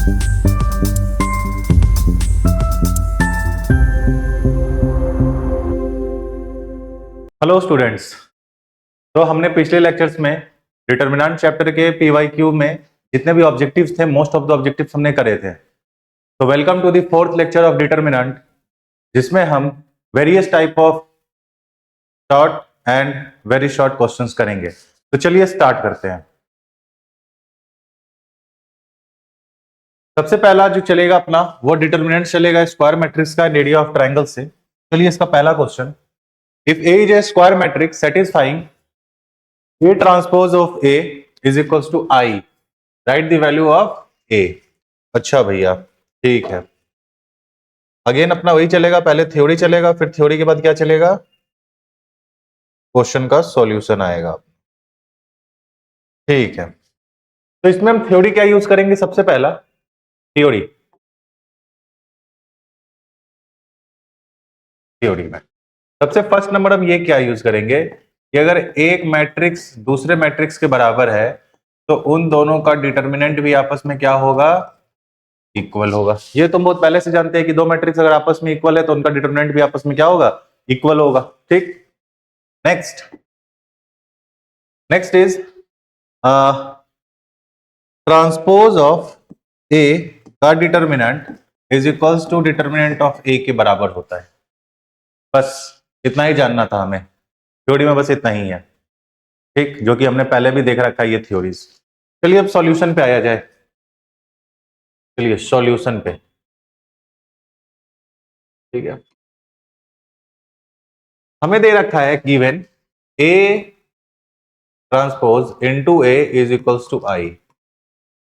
Hello students. तो हमने पिछले लेक्चर्स में डिटर्मिनेंट चैप्टर के पीवाईक्यू में जितने भी ऑब्जेक्टिव्स थे, मोस्ट ऑफ द ऑब्जेक्टिव्स हमने करे थे। तो welcome to the fourth lecture of determinant, जिसमें हम various type of short and very short questions करेंगे। तो चलिए स्टार्ट करते हैं। सबसे पहला जो चलेगा अपना वो डिटर्मिनेंट चलेगा स्क्वायर मैट्रिक्स का एरिया ऑफ ट्राइंगल से। चलिए इसका पहला question, if A is a square matrix satisfying A transpose of A is equals to I. Write the value of A. अच्छा भैया, ठीक है। अगेन अपना वही चलेगा, पहले थ्योरी चलेगा, फिर थ्योरी के बाद क्या चलेगा, क्वेश्चन का सॉल्यूशन आएगा। ठीक है, तो इसमें हम थ्योरी क्या यूज करेंगे? सबसे पहला थ्योरी में सबसे फर्स्ट नंबर हम ये क्या यूज करेंगे कि अगर एक मैट्रिक्स दूसरे मैट्रिक्स के बराबर है तो उन दोनों का डिटर्मिनेंट भी आपस में क्या होगा, इक्वल होगा। ये तो बहुत पहले से जानते हैं कि दो मैट्रिक्स अगर आपस में इक्वल है तो उनका डिटरमिनेंट भी आपस में क्या होगा, इक्वल होगा। ठीक, next is transpose of A का determinant is equals to determinant of A के बराबर होता है। बस इतना ही जानना था हमें, थ्योरी में बस इतना ही है। ठीक, जो कि हमने पहले भी देख रखा है ये थ्योरीज। चलिए अब सॉल्यूशन पे आया जाए। चलिए सॉल्यूशन पे, ठीक है। हमें दे रखा है given A transpose into A is equals to I.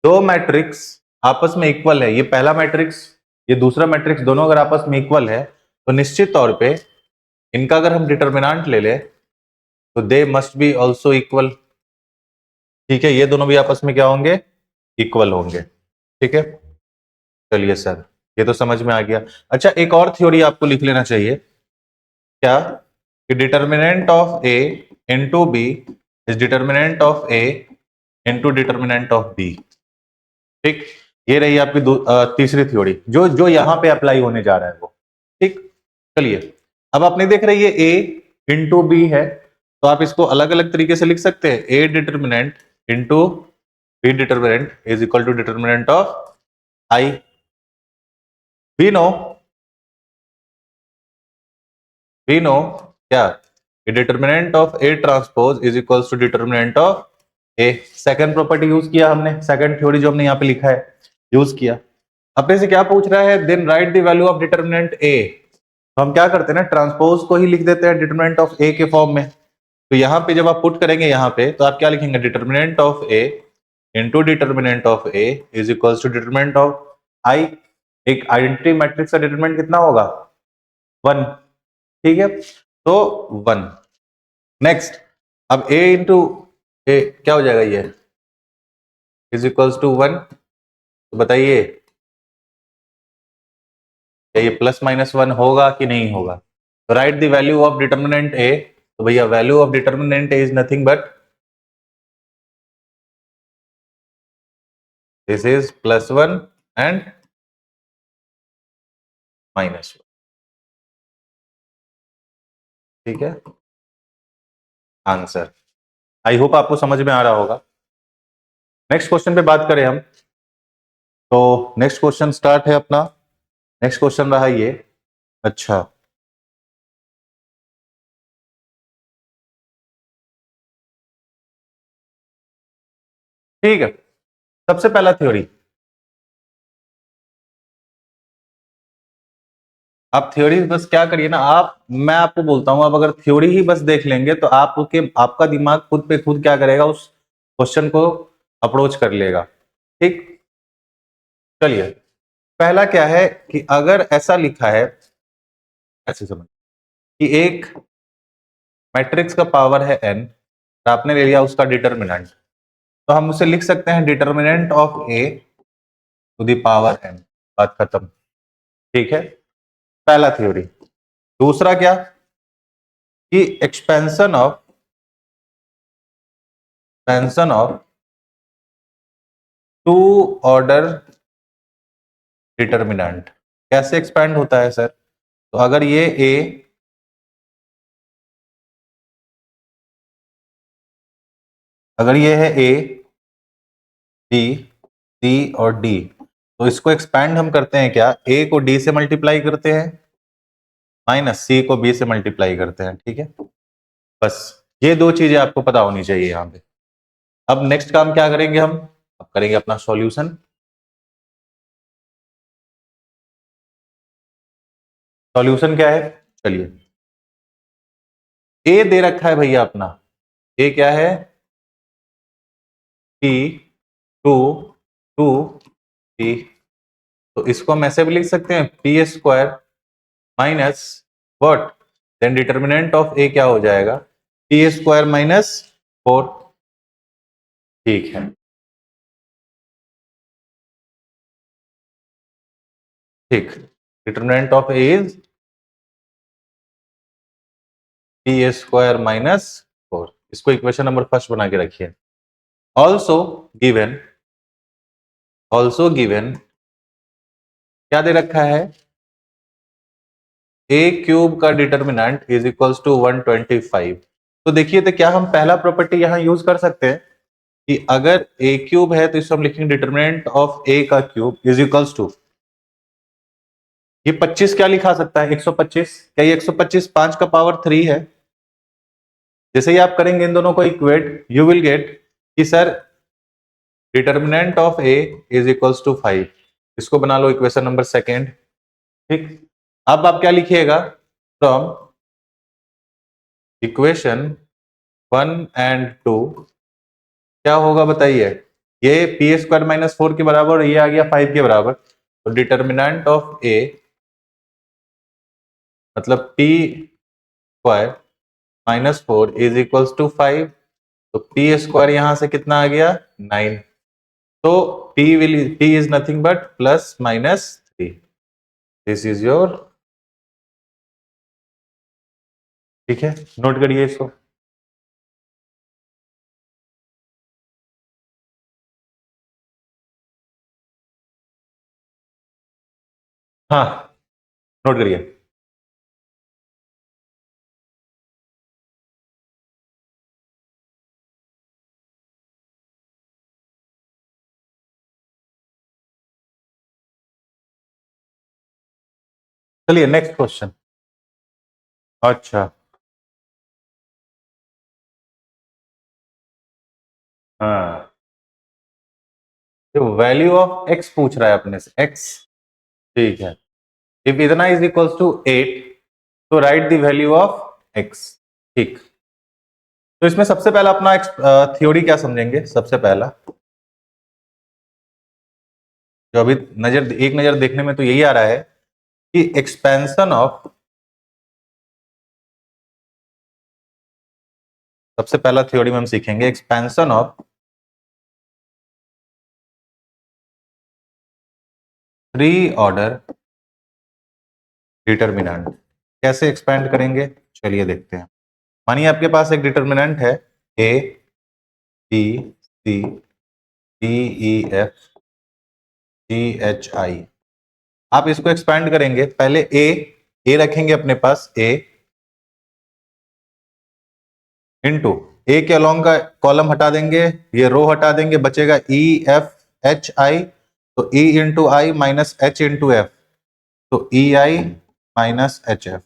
दो मैट्रिक्स आपस में इक्वल है, ये पहला मैट्रिक्स ये दूसरा मैट्रिक्स, दोनों अगर आपस में इक्वल है तो निश्चित तौर पे इनका अगर हम डिटरमिनेंट ले ले तो they must be also equal. ठीक है, ये दोनों भी आपस में क्या होंगे, इक्वल होंगे। ठीक है, चलिए सर ये तो समझ में आ गया। अच्छा, एक और थ्योरी आपको लिख लेना चाहिए, क्या कि determinant of A into B is determinant of A into determinant of B. ठीक, ये रही आपकी तीसरी थ्योरी जो जो यहां पे अप्लाई होने जा रहा है वो। ठीक, चलिए अब आपने देख रही है ए इंटू बी है, तो आप इसको अलग अलग तरीके से लिख सकते हैं। A determinant into B determinant is equal to determinant of I. We know क्या, determinant of A transpose is equals to determinant of A. Second property use किया हमने, सेकंड थ्योरी जो हमने यहाँ पे लिखा है यूज किया। अपने से क्या पूछ रहा है, then write the value of determinant A. तो हम क्या करते हैं ना, ट्रांसपोज को ही लिख देते हैं डिटरमिनेंट ऑफ ए के फॉर्म में। तो यहाँ पे जब आप पुट करेंगे यहाँ पे तो आप क्या लिखेंगे, determinant of A into determinant of A is equals to determinant of I. एक आइडेंटिटी मैट्रिक्स का डिटरमिनेंट कितना होगा, 1। ठीक है, तो 1। नेक्स्ट, अब a इंटू ए क्या हो जाएगा, ये इज इक्वल्स टू 1। तो बताइए क्या ये प्लस माइनस 1 होगा कि नहीं होगा? तो right the value of determinant A. तो भैया value of determinant A is nothing but this is +1 and -1। ठीक है, आंसर। आई होप आपको समझ में आ रहा होगा। नेक्स्ट क्वेश्चन पे बात करें हम, तो नेक्स्ट क्वेश्चन स्टार्ट है अपना। नेक्स्ट क्वेश्चन रहा ये, अच्छा ठीक है, सबसे पहला थ्योरी। आप थ्योरी बस क्या करिए ना, आप मैं आपको बोलता हूं, आप अगर थ्योरी ही बस देख लेंगे तो आपका दिमाग खुद पे खुद क्या करेगा, उस क्वेश्चन को अप्रोच कर लेगा। ठीक, चलिए पहला क्या है कि अगर ऐसा लिखा है, ऐसे समझ कि एक मैट्रिक्स का पावर है n, तो आपने ले लिया उसका डिटरमिनेंट, तो हम उसे लिख सकते हैं determinant of a to the power n। बात खत्म। ठीक है, पहला थ्योरी। दूसरा क्या कि expansion of two order determinant कैसे एक्सपैंड होता है सर? तो अगर ये ए है ए बी सी और डी, तो इसको एक्सपैंड हम करते हैं क्या? ए को डी से मल्टीप्लाई करते हैं माइनस सी को बी से मल्टीप्लाई करते हैं, ठीक है। बस ये दो चीजें आपको पता होनी चाहिए यहां पे। अब नेक्स्ट काम क्या करेंगे हम? अब करेंगे अपना सॉल्यूशन। सॉल्यूशन क्या है? चलिए, ए दे रखा है भैया अपना, ए क्या है? पी टू टू पी, तो इसको हम ऐसे भी लिख सकते हैं P square minus what, then determinant of A क्या हो जाएगा? पी स्क्वायर माइनस 4, ठीक है। ठीक, determinant of A is P square minus 4, इसको इक्वेशन नंबर फर्स्ट बना के रखिए। ऑल्सो गिवन क्या दे रखा है? ए क्यूब का डिटर्मिनेंट इज इक्वल्स टू 125। तो देखिए, तो क्या हम पहला प्रॉपर्टी यहां यूज कर सकते हैं कि अगर ए क्यूब है तो इसको हम लिखेंगे डिटर्मिनेंट ऑफ ए का क्यूब इज इक्वल्स टू, ये 25 क्या लिखा सकता है? 125। क्या ये 125 5 का पावर 3 है? जैसे ही आप करेंगे इन दोनों को इक्वेट, यू विल गेट कि sir determinant of A is equals to 5। इसको बना लो इक्वेशन नंबर सेकेंड, ठीक। अब आप क्या लिखिएगा? फ्रॉम इक्वेशन 1 एंड 2 क्या होगा बताइए? ये पी स्क्वायर माइनस 4 के बराबर, ये आ गया 5 के बराबर, तो डिटर्मिनेंट ऑफ ए मतलब P square minus 4 is equals to 5, तो पी स्क्वायर यहां से कितना आ गया? 9। तो p is nothing but plus minus 3। This is your, ठीक है, नोट करिए इसको। हाँ, नोट करिए। चलिए नेक्स्ट क्वेश्चन। अच्छा, हाँ, तो वैल्यू ऑफ x पूछ रहा है अपने से, x, ठीक है। इफ इतना इज इक्वल्स टू 8, तो right the value of x, ठीक। तो इसमें सबसे पहला अपना थ्योरी क्या समझेंगे? सबसे पहला जो अभी एक नजर देखने में तो यही आ रहा है कि एक्सपेंशन ऑफ, सबसे पहला थ्योरी में हम सीखेंगे expansion of three order determinant. कैसे एक्सपेंड करेंगे? चलिए देखते हैं। मानिए आपके पास एक डिटर्मिनेंट है A B C D E F G H I. आप इसको एक्सपेंड करेंगे, पहले ए रखेंगे अपने पास, ए इंटू ए के अलोंग का कॉलम हटा देंगे, ये रो हटा देंगे, बचेगा ई एफ एच आई, तो ई इंटू आई माइनस एच इंटू एफ, तो ई आई माइनस एच एफ।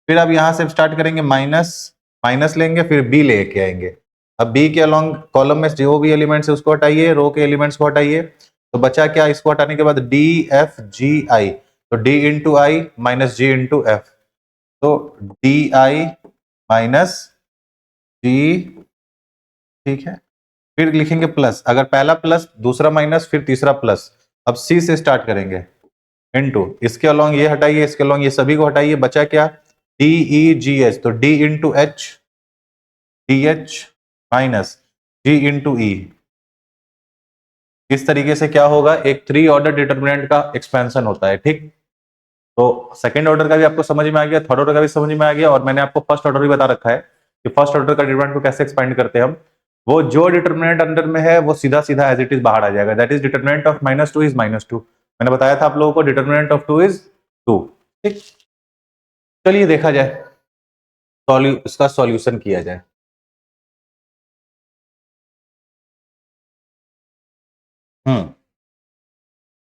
फिर अब यहां से स्टार्ट करेंगे, माइनस माइनस लेंगे, फिर बी लेके आएंगे। अब बी के अलोंग कॉलम में जो भी एलिमेंट्स है उसको हटाइए, रो के एलिमेंट्स को हटाइए, तो बचा क्या? इसको हटाने के बाद डी एफ जी आई, तो डी इंटू आई माइनस जी इंटू एफ, तो डी आई माइनस जी, ठीक है। फिर लिखेंगे प्लस, अगर पहला प्लस दूसरा माइनस फिर तीसरा प्लस। अब सी से स्टार्ट करेंगे, इनटू इसके अलोंग ये हटाइए, इसके अलोंग ये सभी को हटाइए, बचा क्या? डी ई जी एच, तो D into H D H minus G into E. इस तरीके से क्या होगा? एक थ्री ऑर्डर डिटर्मिनेंट का एक्सपेंशन होता है, ठीक। तो सेकंड ऑर्डर का भी आपको समझ में आ गया, थर्ड ऑर्डर का भी समझ में आ गया, और मैंने आपको फर्स्ट ऑर्डर भी बता रखा है कि फर्स्ट ऑर्डर का डिटर्मिनेंट को कैसे एक्सपेंड करते हैं हम। वो जो डिटर्मिनेंट अंदर में है वो सीधा सीधा एज इट इज बाहर आ जाएगा, that is determinant of -2 is -2। मैंने बताया था आप लोगों को डिटर्मिनेंट ऑफ 2 इज 2। ठीक, चलिए देखा जाए, इसका सॉल्यूशन किया जाए।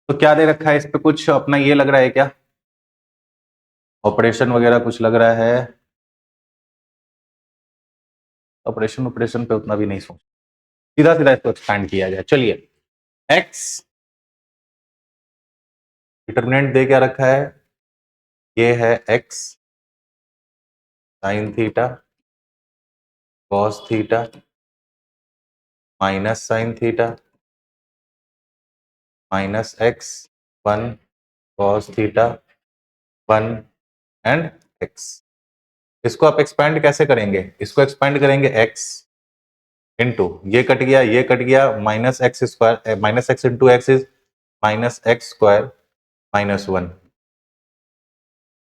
तो क्या दे रखा है इस पे, कुछ अपना ये लग रहा है क्या, ऑपरेशन वगैरह कुछ लग रहा है? ऑपरेशन पे उतना भी नहीं सोच, सीधा सीधा इसको एक्सपैंड किया जाए। चलिए, एक्स डिटर्मिनेंट दे क्या रखा है, ये है x sine theta cos theta minus sine theta minus x 1 cos theta 1 and x. इसको आप एक्सपैंड कैसे करेंगे, इसको एक्सपैंड करेंगे एक्स इंटू, ये कट गया ये कट गया, minus X square, minus X into X is minus X square minus 1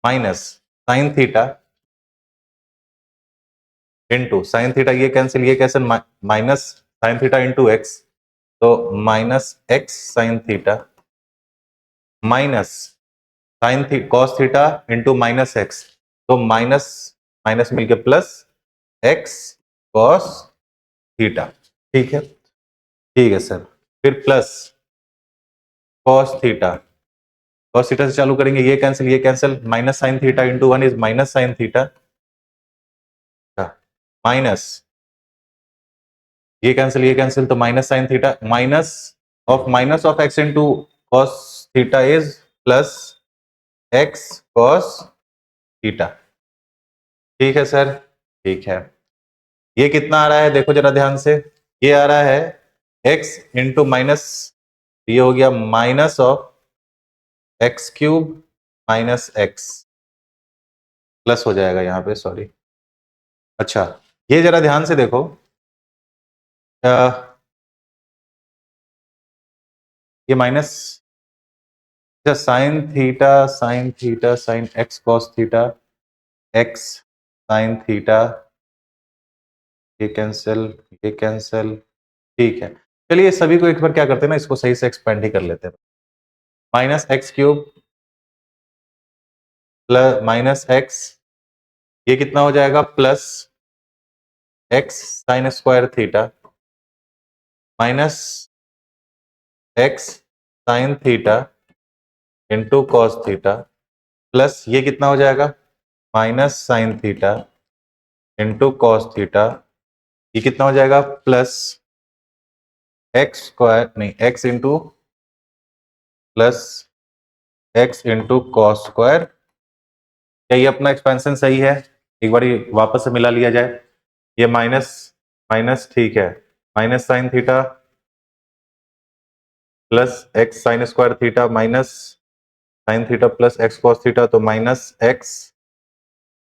minus sine theta into sine theta, ये cancel minus sine theta into X, तो minus X sine theta minus sine cos theta into minus X, तो minus minus मिलके plus X cos theta. ठीक है, ठीक है sir, फिर plus cos theta से चालू करेंगे, ये cancel minus sine theta into 1 is minus sine theta minus, ये कैंसिल तो minus of x into cos theta is plus X cos theta. ठीक है सर, ठीक है। ये कितना आ रहा है देखो जरा ध्यान से, ये आ रहा है एक्स इंटू माइनस, ये हो गया minus of x cube minus x, plus हो जाएगा यहाँ पे, सॉरी। अच्छा, ये जरा ध्यान से देखो, ये minus, sine theta sine x cos theta x sine theta, ये कैंसिल ये कैंसिल। ठीक है, चलिए सभी को एक बार क्या करते हैं ना, इसको सही से एक्सपेंड ही कर लेते हैं। Minus x cube plus minus x, ये कितना हो जाएगा, plus X sine square theta minus X sine theta into cos theta, plus ये कितना हो जाएगा, minus sine theta into cos theta, ये कितना हो जाएगा, प्लस एक्स स्क्वायर नहीं x into plus x into cos square. क्या ये अपना एक्सपेंशन सही है, एक बार वापस से मिला लिया जाए। ये माइनस माइनस, ठीक है, minus sine theta plus X sine square theta minus sine theta plus X cos theta, तो minus X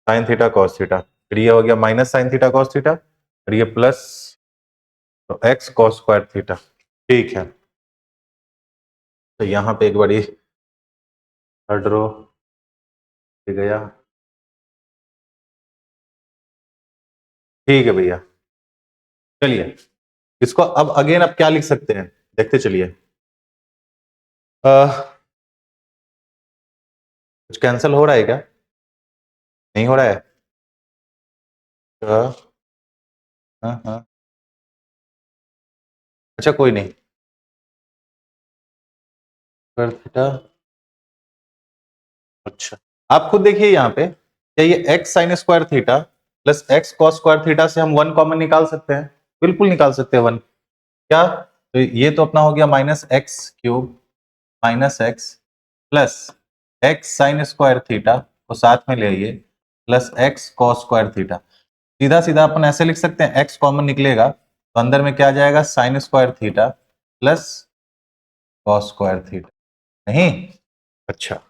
sine theta cos theta, फिर ये हो गया minus sine theta cos theta, और ये प्लस तो एक्स कॉस स्क्वायर थीटा। ठीक है, तो यहां पे एक बारी थर्ड रो गया। ठीक है भैया, चलिए इसको अब अगेन अब क्या लिख सकते हैं, देखते चलिए। कुछ कैंसिल हो रहा है क्या, नहीं हो रहा है? हाँ हाँ, अच्छा कोई नहीं, कर थीटा। अच्छा, आप खुद देखिए यहाँ पे, क्या ये x sine square theta plus X cos square theta से हम वन कॉमन निकाल सकते हैं? बिल्कुल निकाल सकते हैं वन। क्या, तो ये तो अपना हो गया minus x cube minus x plus X sine square theta को साथ में ले आइए plus X cos square theta. सीधा सीधा अपन ऐसे लिख सकते हैं, एक्स कॉमन निकलेगा तो अंदर में क्या जाएगा, sign square theta plus cos square theta, नहीं? अच्छा,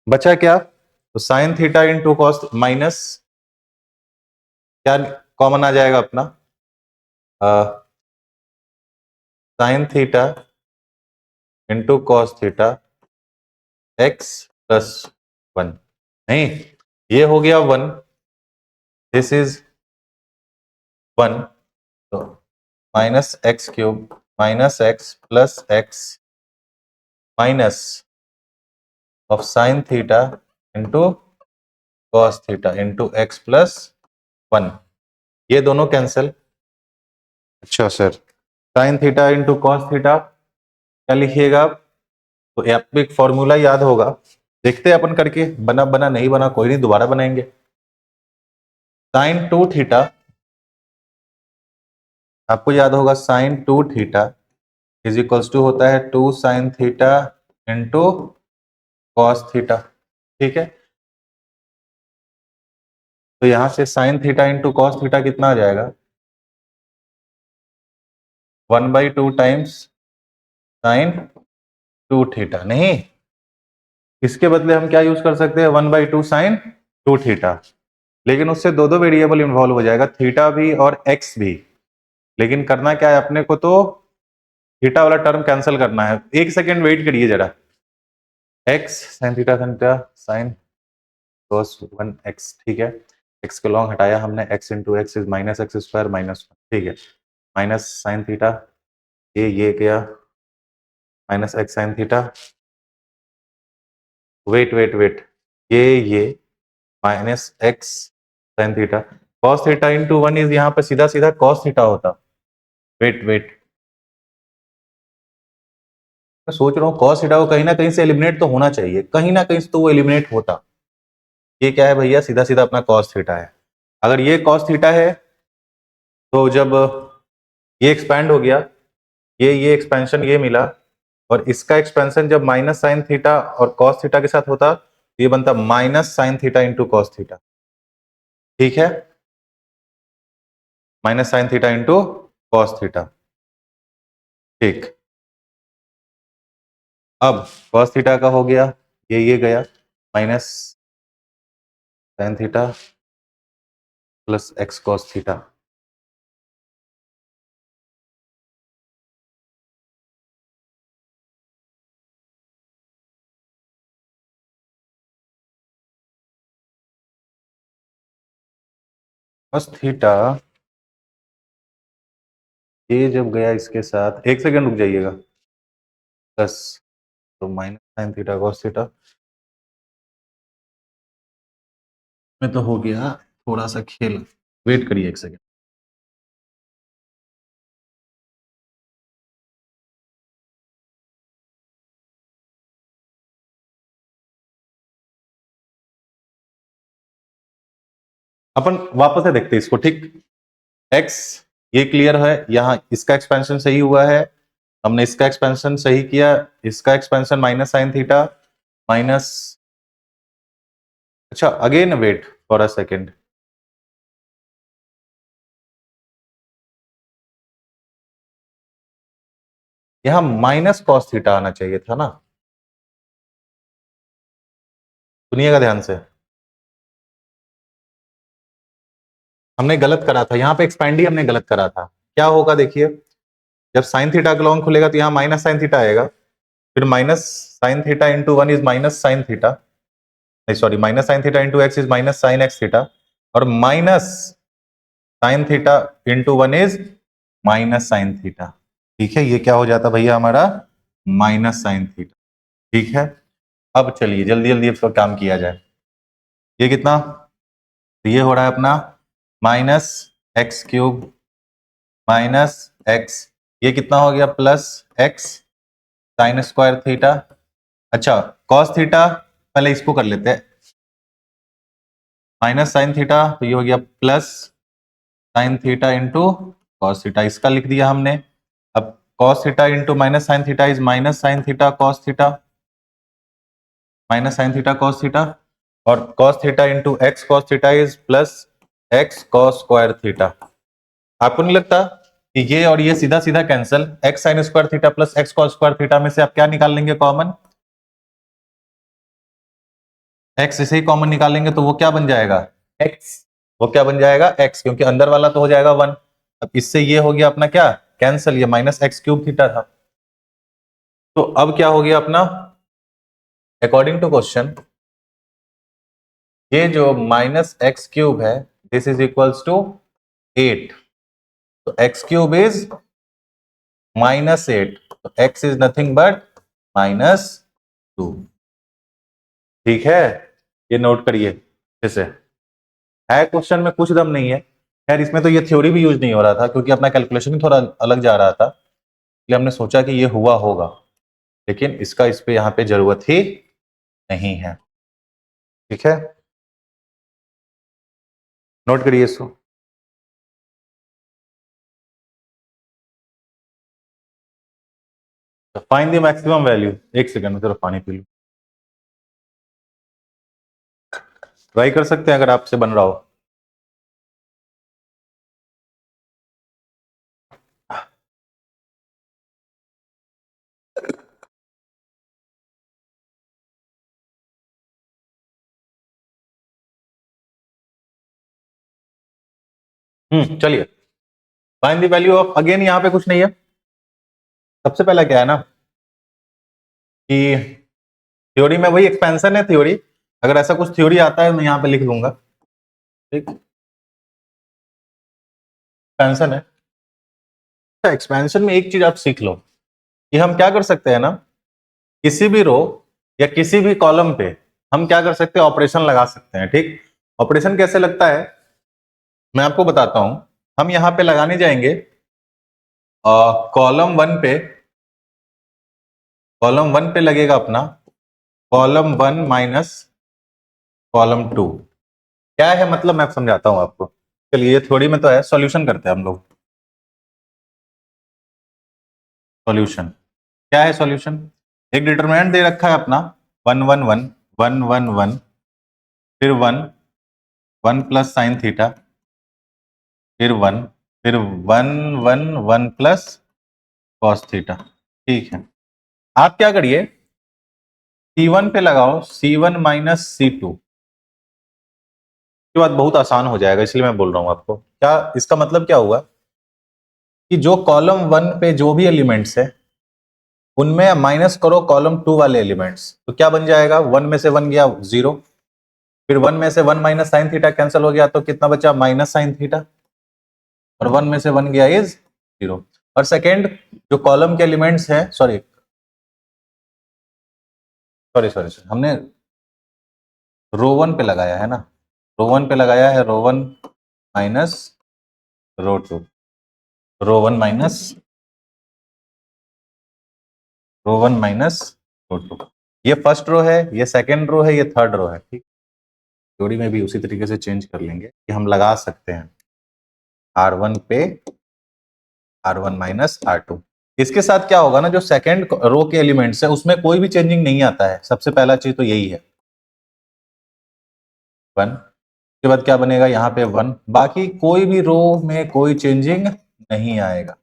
बचा क्या, तो sign theta into cos minus, क्या कॉमन आ जाएगा अपना, sign theta into cos theta x plus 1, नहीं, ये हो गया 1, दिस इज 1, तो minus x cube minus x plus x minus of sine theta into cos theta into x plus 1, ये दोनों कैंसिल। अच्छा sir, sign theta into cos theta क्या लिखिएगा आप? तो आपको एक फॉर्मूला याद होगा, देखते हैं अपन करके, बना बना नहीं बना कोई नहीं, दोबारा बनाएंगे। साइन 2 थीटा, आपको याद होगा sine 2 theta is equals to होता है 2 sine theta into cos theta, ठीक है। तो यहां से sine theta into cos theta कितना आ जाएगा? 1/2 टाइम्स साइन 2 थीटा। नहीं, इसके बदले हम क्या यूज कर सकते हैं? 1/2 साइन 2 थीटा। लेकिन उससे दो दो वेरिएबल इन्वॉल्व हो जाएगा, थीटा भी और एक्स भी। लेकिन करना क्या है अपने को? तो थीटा वाला टर्म कैंसिल करना है। एक सेकेंड वेट करिए जरा। X sine theta sine cos 1x, ठीक है। एक्स को लॉन्ग हटाया हमने, X into X is minus X square minus 1, ठीक है। माइनस साइन थीटा, ये क्या? Minus X sine theta, wait wait wait, ये minus X sine theta, cos theta into 1 is यहाँ पे सीधा सीधा कॉस थीटा होता। वेट वेट, मैं सोच रहा हूँ कॉस थीटा को कहीं ना कहीं से एलिमिनेट तो होना चाहिए, कहीं ना कहीं से तो वो एलिमिनेट होता। ये क्या है भैया? सीधा सीधा अपना कॉस थीटा है। अगर ये कॉस थीटा है तो जब ये एक्सपैंड हो गया, ये एक्सपेंशन ये मिला, और इसका एक्सपेंशन जब माइनस साइन थीटा और कॉस थीटा के साथ होता, तो ये बनता minus sine theta into cos theta, ठीक है। Minus sine theta into cos theta, ठीक। अब कॉस थीटा का हो गया, ये गया minus sine theta plus X cos theta. Cos theta ये जब गया इसके साथ, एक सेकेंड रुक जाइएगा, प्लस, तो minus sine theta cos theta में तो हो गया थोड़ा सा खेल, वेट करिए एक सेकेंड। अपन वापस से देखते हैं इसको, ठीक। एक्स ये क्लियर है, यहाँ इसका एक्सपेंशन सही हुआ है, हमने इसका एक्सपेंशन सही किया, इसका expansion minus sine theta minus, अच्छा again wait for a second, यहां माइनस कॉस थीटा आना चाहिए था ना। सुनिएगा ध्यान से, हमने गलत करा था, यहाँ पे एक्सपैंड ही हमने गलत करा था। क्या होगा देखिए, जब साइन थीटा का लॉन्ग खुलेगा तो यहाँ माइनस साइन थीटा आएगा, फिर minus sine theta into 1 is minus sine theta, sorry minus sine theta into X is minus sine X theta, और minus sine theta into 1 is minus sine theta, ठीक है। ये क्या हो जाता भैया हमारा? माइनस साइन थीटा, ठीक है। अब चलिए जल्दी जल्दी इसका काम किया जाए। ये कितना? तो ये हो रहा है अपना minus x cube minus x, ये कितना हो गया? Plus X sine square theta. अच्छा कॉस थीटा पहले इसको कर लेते हैं, माइनस साइन थीटा, तो ये हो गया plus sine theta into cos theta, इसका लिख दिया हमने। अब cos theta into minus sine theta is minus sine theta cos theta, minus sine theta cos theta, और cos theta into X cos theta is plus X cos square theta. आपको नहीं लगता कि ये और ये सीधा सीधा cancel, X sine square theta plus X cos square theta में से आप क्या निकाल लेंगे कॉमन? एक्स इसे ही कॉमन निकालेंगे तो वो क्या बन जाएगा? एक्स, वो क्या बन जाएगा? एक्स, क्योंकि अंदर वाला तो हो जाएगा 1। अब इससे ये हो गया अपना क्या? कैंसिल, ये माइनस एक्स क्यूब थीटा था। तो अब क्या हो गया अपना? अकॉर्डिंग टू क्वेश्चन, ये जो माइनस एक्स क्यूब है दिस इज इक्वल्स टू 8, तो एक्स क्यूब इज -8, तो एक्स इज नथिंग बट -2। ठीक है, ये नोट करिए अच्छे से। है क्वेश्चन में कुछ दम नहीं है। खैर इसमें तो ये थ्योरी भी यूज नहीं हो रहा था क्योंकि अपना कैलकुलेशन ही थोड़ा अलग जा रहा था, इसलिए हमने सोचा कि ये हुआ होगा, लेकिन इसका इस पे यहाँ पे जरूरत ही नहीं है। ठीक है, नोट करिए इसको। Find the maximum value. एक सेकंड में सिर्फ पानी पी लूं। ट्राई कर सकते हैं अगर आपसे बन रहा हो। चलिए, find the value of, again यहाँ पे कुछ नहीं है। सबसे पहला क्या है ना कि थ्योरी में वही एक्सपेंशन है थ्योरी। अगर ऐसा कुछ थ्योरी आता है मैं यहाँ पे लिख दूंगा। ठीक, एक्सपेंशन है। एक्सपेंशन में एक चीज आप सीख लो कि हम क्या कर सकते हैं ना, किसी भी रो या किसी भी कॉलम पे हम क्या कर सकते हैं, ऑपरेशन लगा सकते हैं। ठीक, ऑपरेशन कैसे लगता है मैं आपको बताता हूं। हम यहां पे लगाने जाएंगे कॉलम वन पे लगेगा अपना कॉलम 1 माइनस कॉलम 2। क्या है मतलब मैं समझाता हूं आपको। चलिए, ये थ्योरी में तो है, सॉल्यूशन करते हैं हम लोग। सॉल्यूशन क्या है? सॉल्यूशन एक डिटरमिनेंट दे रखा है अपना 1 1 1 1 1 1, फिर 1 1 प्लस साइन थीटा, फिर 1, फिर 1 1 1 प्लस कॉस थीटा। ठीक है, आप क्या करिए, C1 पे लगाओ C1 माइनस C2। ये बात बहुत आसान हो जाएगा, इसलिए मैं बोल रहा हूं आपको। क्या इसका मतलब क्या हुआ कि जो कॉलम 1 पे जो भी एलिमेंट्स है उनमें माइनस करो कॉलम 2 वाले एलिमेंट्स, तो क्या बन जाएगा, 1 में से 1 गया 0, फिर 1 में से 1 माइनस साइन थीटा कैंसिल हो गया, तो कितना बचा, माइनस साइन थीटा, और 1 में से 1 गया इज 0। और सेकेंड जो कॉलम के एलिमेंट्स है, सॉरी सॉरी सॉरी हमने रो 1 पे लगाया है ना, रो 1 पे लगाया है रो 1 माइनस रो 2, रो 1 माइनस रो 1 माइनस रो 2। ये फर्स्ट रो है, ये सेकेंड रो है, ये थर्ड रो है। ठीक, थ्योरी में भी उसी तरीके से चेंज कर लेंगे कि हम लगा सकते हैं R1 पे R1 माइनस R2। इसके साथ क्या होगा ना, जो सेकेंड रो के एलिमेंट्स है उसमें कोई भी चेंजिंग नहीं आता है। सबसे पहला चीज तो यही है 1। उसके बाद क्या बनेगा, यहाँ पे 1, बाकी कोई भी रो में कोई चेंजिंग नहीं आएगा।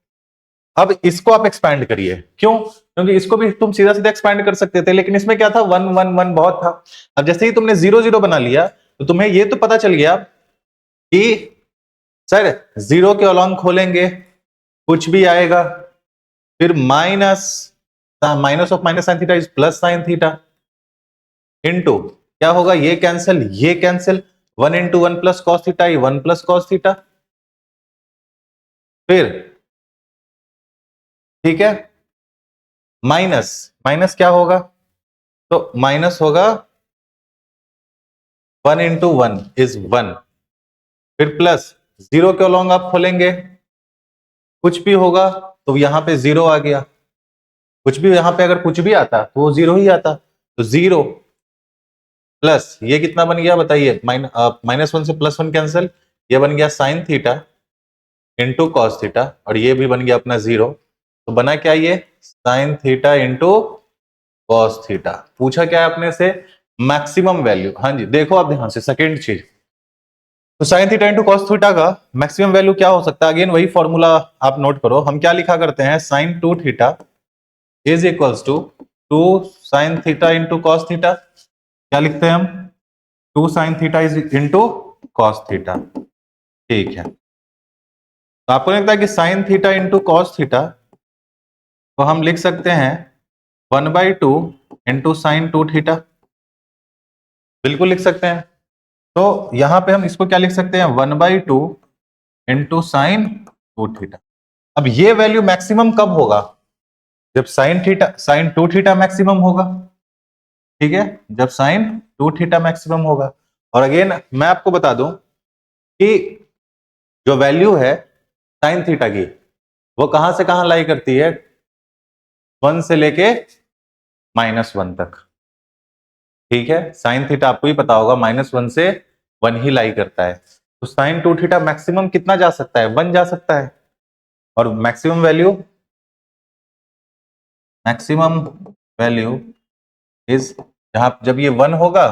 अब इसको आप एक्सपैंड करिए, क्यों? क्योंकि इसको भी तुम सीधा सीधा एक्सपैंड कर सकते थे, लेकिन इसमें क्या था, 1 1 1 बहुत था। अब जैसे ही तुमने 0 0 बना लिया तो तुम्हें ये तो पता चल गया कि सर 0 के अलॉन्ग खोलेंगे कुछ भी आएगा, फिर minus minus of minus sine theta is plus sine theta, into क्या होगा, ये cancel 1 into 1 plus cos theta, ये 1 प्लस कॉस थीटा। फिर ठीक है, माइनस माइनस क्या होगा, तो माइनस होगा 1 इंटू 1 इज 1, फिर प्लस 0 के अलॉन्ग आप खोलेंगे कुछ भी होगा, तो यहां पे 0 आ गया। कुछ भी यहां पे अगर कुछ भी आता तो वो 0 ही आता, तो 0 प्लस ये कितना बन गया बताइए, माइनस 1 से प्लस 1 कैंसिल, ये बन गया sign theta into cos theta, और ये भी बन गया अपना 0। तो बना क्या, ये sign theta into cos theta. पूछा क्या है अपने से, मैक्सिमम वैल्यू। हाँ जी, देखो आप ध्यान से सेकेंड चीज, तो sign theta into cos theta का मैक्सिमम वैल्यू क्या हो सकता है। अगेन वही फॉर्मूला आप नोट करो, हम क्या लिखा करते हैं, sine 2 theta is equals to 2 sine theta into cos theta. क्या लिखते हैं हम, 2 sine theta is into cos theta. ठीक है, तो आपको लगता है कि sine theta into cos theta तो हम लिख सकते हैं 1/2 इंटू साइन 2 थीटा, बिल्कुल लिख सकते हैं। तो यहां पे हम इसको क्या लिख सकते हैं, 1/2 इंटू साइन 2 थीटा। अब ये वैल्यू मैक्सिमम कब होगा, जब साइन 2 थीटा मैक्सिमम होगा। ठीक है, जब साइन टू थीटा मैक्सिमम होगा। और अगेन मैं आपको बता दूं कि जो वैल्यू है साइन थीटा की वो कहां से कहां लाई करती है, 1 से लेके -1 तक। ठीक है, साइन थीटा आपको ही पता होगा -1 से 1 ही लाई करता है। तो साइन 2 थीटा मैक्सिमम कितना जा सकता है, 1 जा सकता है। और मैक्सिमम वैल्यू इज, जब ये 1 होगा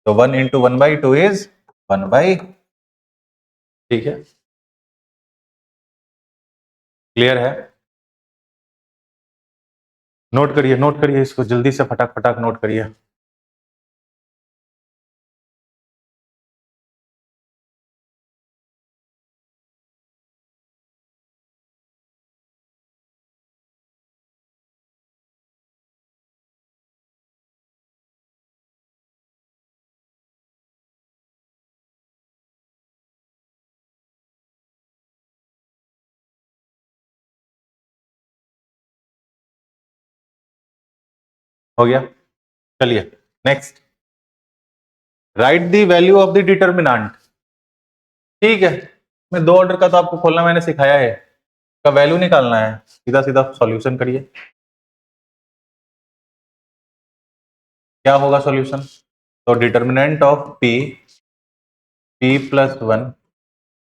तो 1 इंटू 1/2 इज 1/, ठीक है, क्लियर है। नोट करिए इसको जल्दी से, फटाक फटाक नोट करिए। हो गया, चलिए next, right the value of the determinant. ठीक है, मैं दो ऑर्डर का तो आपको खोलना मैंने सिखाया है, का वैल्यू निकालना है, सीधा सीधा सॉल्यूशन करिए। क्या होगा सॉल्यूशन, तो डिटर्मिनेंट ऑफ p +1,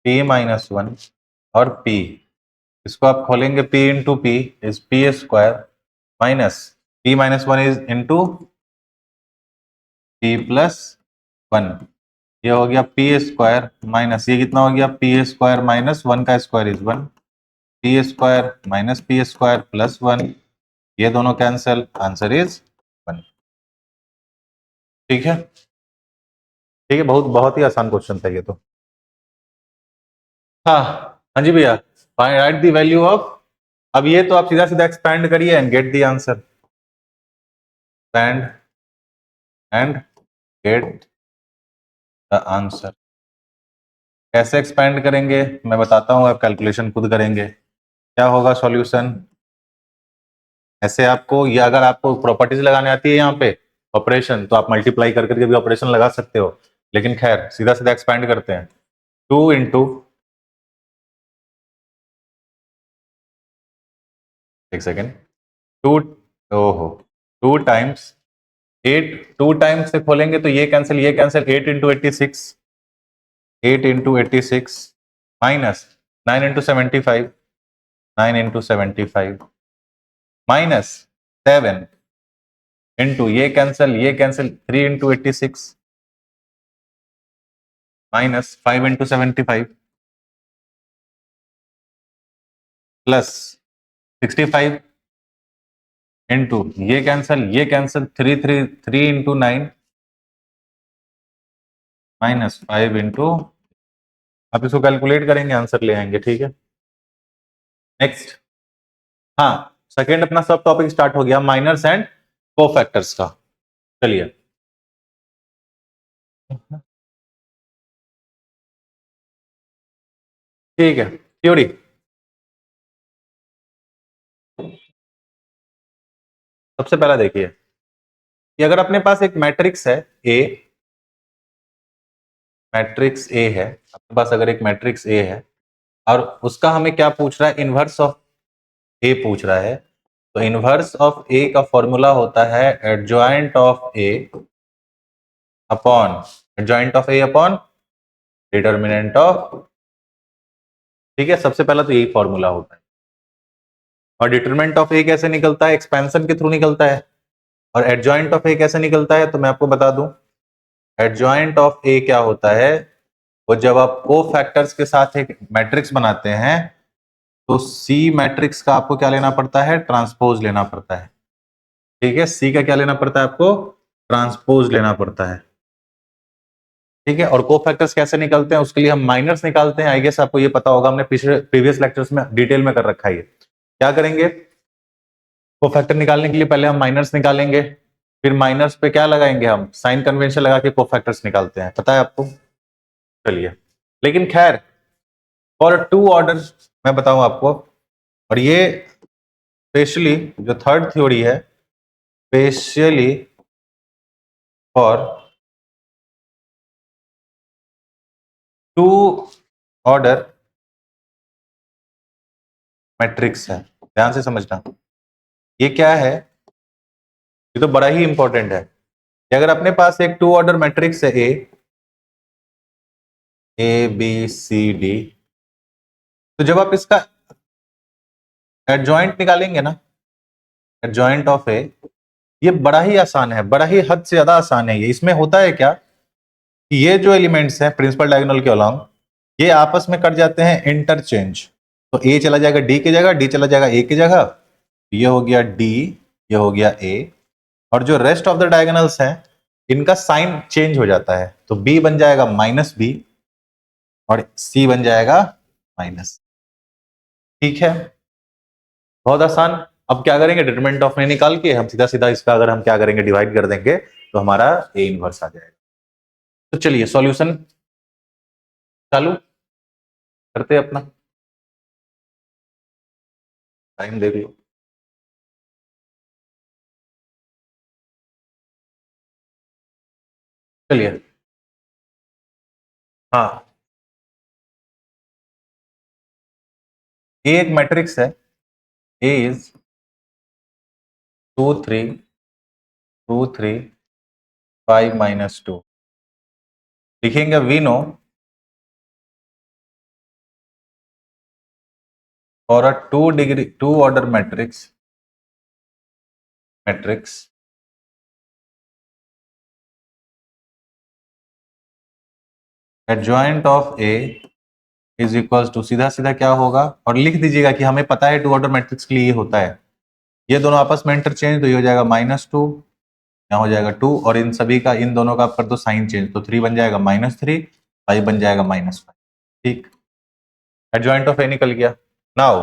p-1 और p, इसको आप खोलेंगे, p into p is p² minus p-1 is into p+1, ये हो गया p² माइनस, ये कितना हो गया, p² माइनस 1 का square is 1, p² minus p² plus 1, ये दोनों कैंसिल, आंसर इज 1। ठीक है, ठीक है, बहुत बहुत ही आसान क्वेश्चन था ये तो। हाँ, हाँ जी भैया, राइट द वैल्यू ऑफ, अब ये तो आप सीधा सीधा एक्सपैंड करिए and get the answer, expand and get the answer. कैसे एक्सपैंड करेंगे मैं बताता हूं, आप कैलकुलेशन खुद करेंगे। क्या होगा सॉल्यूशन, ऐसे आपको, ये अगर आपको प्रॉपर्टीज लगाने आती है यहाँ पे ऑपरेशन, तो आप मल्टीप्लाई कर करके भी ऑपरेशन लगा सकते हो, लेकिन खैर सीधा सीधा एक्सपैंड करते हैं। 2 इंटू, एक सेकेंड, 2, ओहो, 2 टाइम्स 8, 2 टाइम्स से खोलेंगे तो ये कैंसिल, 8 इंटू 86, 8 इंटू 86 माइनस 9 इंटू 75, 9 इंटू 75 माइनस 7 इंटू ये कैंसिल 3 इंटू 86 माइनस 5 इंटू 75 प्लस 65 इंटू ये कैंसिल 3 इंटू 9 माइनस 5 इंटू, आप इसको कैलकुलेट करेंगे आंसर ले आएंगे। ठीक है, नेक्स्ट, हाँ, सेकेंड अपना सब टॉपिक स्टार्ट हो गया, माइनर्स एंड कोफैक्टर्स का। चलिए, ठीक है, थ्योरी, सबसे पहला देखिए कि अगर अपने पास एक मैट्रिक्स है ए, मैट्रिक्स ए है अपने पास, अगर एक मैट्रिक्स ए है और उसका हमें क्या पूछ रहा है, इनवर्स ऑफ ए पूछ रहा है, तो इनवर्स ऑफ ए का फॉर्मूला होता है adjoint of A upon, adjoint of A upon determinant of, ठीक है, सबसे पहला तो यही फॉर्मूला होता है। और डिटरमिनेंट ऑफ ए कैसे निकलता है, एक्सपेंशन के थ्रू निकलता है। और एडजॉइंट ऑफ ए कैसे निकलता है, तो मैं आपको बता दूं, एडजॉइंट ऑफ ए क्या होता है, वो जब आप को फैक्टर्स के साथ एक मैट्रिक्स बनाते हैं तो सी मैट्रिक्स का आपको क्या लेना पड़ता है, ट्रांसपोज लेना पड़ता है। ठीक है, सी का क्या लेना पड़ता है आपको, ट्रांसपोज लेना पड़ता है। ठीक है, और को फैक्टर्स कैसे निकलते हैं, उसके लिए हम माइनर्स निकालते हैं, आई गेस आपको ये पता होगा, हमने पिछले प्रीवियस लेक्चर्स में डिटेल में कर रखा है। ये क्या करेंगे, को फैक्टर निकालने के लिए पहले हम माइनर्स निकालेंगे, फिर माइनर्स पे क्या लगाएंगे, हम साइन कन्वेंशन लगा के को फैक्टर्स निकालते हैं, पता है आपको। चलिए, लेकिन खैर फॉर 2 ऑर्डर मैं बताऊं आपको, और ये स्पेशली जो थर्ड थ्योरी है, specially for two order matrix है, ध्यान से समझना। ये क्या है, ये तो बड़ा ही इंपॉर्टेंट है कि अगर अपने पास एक टू ऑर्डर मैट्रिक्स है ए बी सी डी, तो जब आप इसका एडजॉइंट निकालेंगे ना, एडजॉइंट ऑफ ए, ये बड़ा ही आसान है, बड़ा ही हद से ज्यादा आसान है। ये इसमें होता है क्या कि ये जो एलिमेंट्स हैं प्रिंसिपल डायगोनल के अलॉन्ग, ये आपस में कर जाते हैं इंटरचेंज। तो ए चला जाएगा डी की जगह, डी चला जाएगा ए की जगह, ये हो गया डी, ये हो गया ए, और जो रेस्ट ऑफ द डायगोनल्स हैं इनका साइन चेंज हो जाता है। तो बी बन जाएगा माइनस बी और सी बन जाएगा माइनस। ठीक है, बहुत आसान। अब क्या करेंगे, डिटरमिनेंट ऑफ ए निकाल के हम सीधा सीधा इसका अगर हम क्या करेंगे, डिवाइड कर देंगे तो हमारा ए इनवर्स आ जाएगा। तो चलिए सॉल्यूशन चालू करते हैं अपना, टाइम देख लो। चलिए, हाँ, ए एक मैट्रिक्स है, ए इज 2 3 2 3 5 -2। लिखेंगे we know for a 2 order matrix adjoint of A is equals to, सीधा सीधा क्या होगा, और लिख दीजिएगा कि हमें पता है टू ऑर्डर मैट्रिक्स के लिए ये होता है, ये दोनों आपस में इंटरचेंज, तो ये हो जाएगा -2, यहाँ हो जाएगा 2, और इन सभी का, इन दोनों का आप कर दो साइन चेंज, तो 3 बन जाएगा -3, 5 बन जाएगा -5। ठीक, एडजॉइंट ऑफ ए निकल गया। नाउ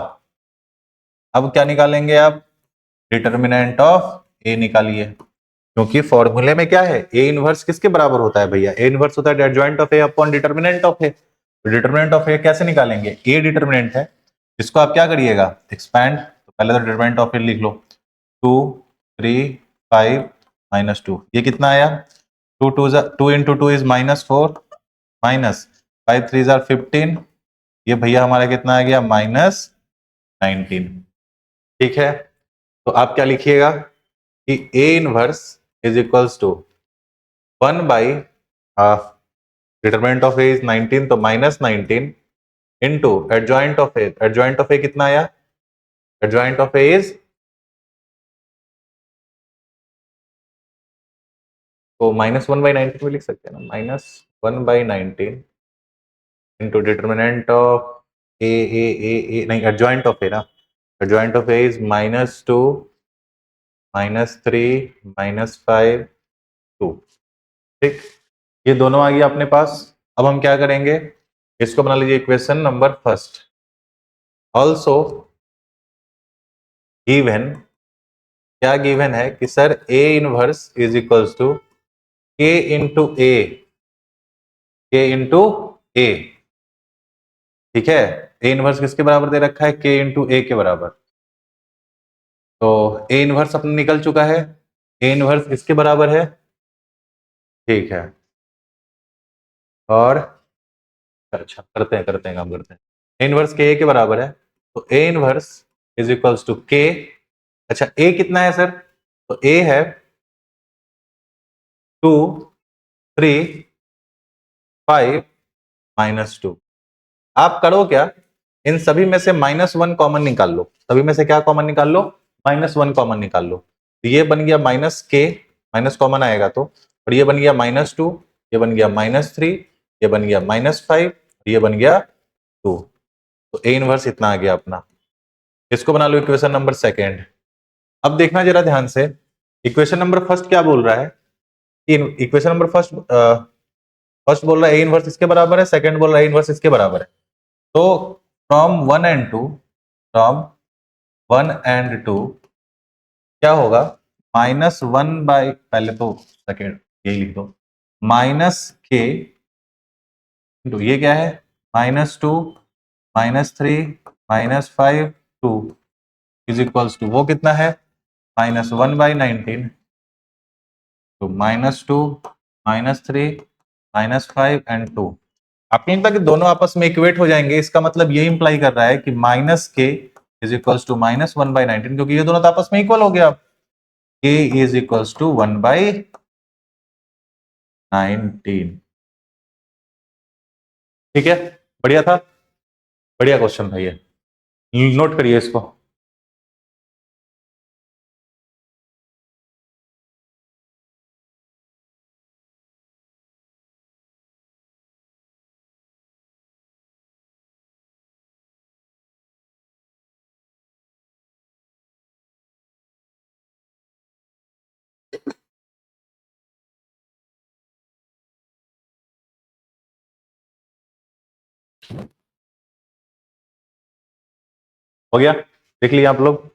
अब क्या निकालेंगे आप, डिटर्मिनेंट ऑफ ए निकालिए, क्योंकि फॉर्मूले में क्या है, ए इनवर्स किसके बराबर होता है भैया, ए इनवर्स होता है adjoint of A upon determinant of A. तो डिटर्मिनेंट ऑफ ए कैसे निकालेंगे, ए डिटर्मिनेंट है, इसको आप क्या करिएगा, एक्सपैंड, तो पहले तो डिटर्मिनेंट ऑफ ए लिख लो, 2 3 5 -2, ये कितना आया, 2 इंटू 2 इज -4, माइनस 5 3 जार 15, ये भैया हमारा कितना आ गया, -19। ठीक है, तो आप क्या लिखिएगा कि A inverse is equals to 1/2, determinant of A is 19, तो -19 into adjoint of A, adjoint of A कितना आया, एडजॉइंट ऑफ ए इज, तो -1/19 में लिख सकते हैं ना, -1/19 इंटू डिटरमिनेंट ऑफ ए नहीं, एडजॉइंट ऑफ ए ना, एडजॉइंट ऑफ ए इज -2 -3 -5 2। ठीक, ये दोनों आ गया अपने पास। अब हम क्या करेंगे, इसको बना लीजिए equation number first. Also given, क्या गिवन है कि sir A inverse is equals to K into A, K into ए। ठीक है, ए इनवर्स किसके बराबर दे रखा है, के इंटू ए के बराबर। तो ए इनवर्स अपना निकल चुका है, ए इनवर्स किसके बराबर है, ठीक है, और अच्छा करते हैं काम करते हैं, ए इनवर्स के ए के बराबर है, तो A inverse is equals to K, अच्छा ए कितना है सर, तो ए है 2 3 5 -2। आप करो क्या, इन सभी में से -1 कॉमन निकाल लो, सभी में से क्या कॉमन निकाल लो, -1 कॉमन निकाल लो, तो ये बन गया -k, माइनस कॉमन आएगा तो, और ये बन गया -2, ये बन गया -3, ये बन गया -5, ये बन गया 2। तो ए इनवर्स इतना आ गया अपना। इसको बना लो इक्वेशन नंबर सेकेंड। अब देखना जरा ध्यान से, इक्वेशन नंबर फर्स्ट क्या बोल रहा है, इक्वेशन नंबर फर्स्ट बोल रहा है ए इनवर्स इसके बराबर है, सेकंड बोल रहा है ए इनवर्स इसके बराबर है। तो फ्रॉम 1 एंड 2, फ्रॉम 1 एंड 2 क्या होगा, -1 बाई, पहले तो सेकेंड यही लिख दो, -k इंटू ये क्या है, -2 -3 -5 2 इज इक्वल्स टू, वो कितना है, -1/19, तो -2 -3 -5 एंड 2। आपको नहीं लगता कि दोनों आपस में इक्वेट हो जाएंगे? इसका मतलब ये इंप्लाई कर रहा है कि माइनस के इज इक्वल्स टू -1/19, क्योंकि ये दोनों तो आपस में इक्वल हो गया। के इज इक्वल्स टू 1/19। ठीक है, बढ़िया था, बढ़िया क्वेश्चन था ये, नोट करिए इसको। हो गया, देख लिया आप लोग।